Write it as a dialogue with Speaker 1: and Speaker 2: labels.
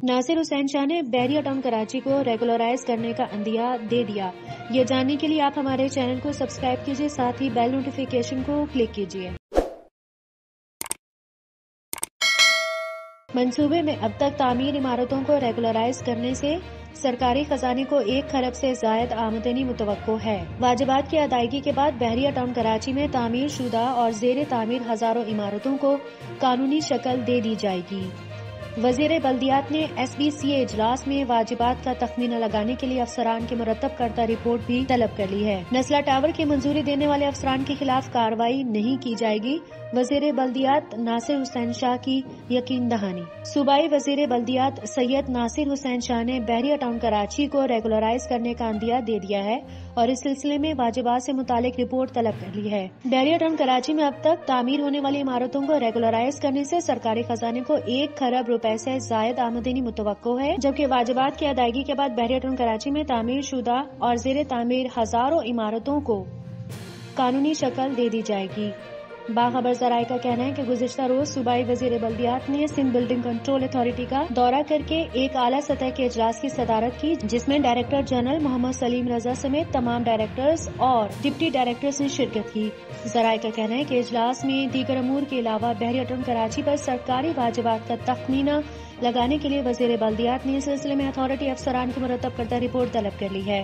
Speaker 1: ناصر حسین شاہ نے بحریہ ٹاؤن کراچی کو ریگولرائز کرنے کا عندیہ دے دیا۔ یہ جاننے کے لیے آپ ہمارے چینل کو سبسکرائب کیجیے، ساتھ ہی بیل نوٹیفیکیشن کو کلک کیجیے۔ منصوبے میں اب تک تعمیر عمارتوں کو ریگولرائز کرنے سے سرکاری خزانے کو 1 کھرب سے زائد آمدنی متوقع ہے۔ واجبات کی ادائیگی کے بعد بحریہ ٹاؤن کراچی میں تعمیر شدہ اور زیر تعمیر ہزاروں عمارتوں کو قانونی شکل دے دی جائے گی۔ وزیر بلدیات نے SBCA اجلاس میں واجبات کا تخمینہ لگانے کے لیے افسران کی مرتب کردہ رپورٹ بھی طلب کر لی ہے۔ نسلہ ٹاور کی منظوری دینے والے افسران کے خلاف کارروائی نہیں کی جائے گی، وزیر بلدیات ناصر حسین شاہ کی یقین دہانی۔ صوبائی وزیر بلدیات سید ناصر حسین شاہ نے بحریہ ٹاؤن کراچی کو ریگولرائز کرنے کا عندیہ دے دیا ہے اور اس سلسلے میں واجبات سے متعلق رپورٹ طلب کر لی ہے۔ بحریہ ٹاؤن کراچی میں اب تک تعمیر ہونے والی عمارتوں کو ریگولرائز کرنے سے سرکاری خزانے کو 1 کھرب روپے سے زائد آمدنی متوقع ہے، جبکہ واجبات کی ادائیگی کے بعد بحریہ ٹاؤن کراچی میں تعمیر شدہ اور زیر تعمیر ہزاروں عمارتوں کو قانونی شکل دے دی جائے گی۔ باخبر ذرائع کا کہنا ہے کہ گزشتہ روز صوبائی وزیر بلدیات نے سندھ بلڈنگ کنٹرول اتھارٹی کا دورہ کر کے ایک اعلیٰ سطح کے اجلاس کی صدارت کی، جس میں ڈائریکٹر جنرل محمد سلیم رضا سمیت تمام ڈائریکٹرز اور ڈپٹی ڈائریکٹرز نے شرکت کی۔ ذرائع کا کہنا ہے کہ اجلاس میں دیگر امور کے علاوہ بحریہ ٹاؤن کراچی پر سرکاری واجبات کا تخمینہ لگانے کے لیے وزیر بلدیات نے اس سلسلے میں اتھارٹی افسران کی مرتب کردہ رپورٹ طلب کر لی ہے۔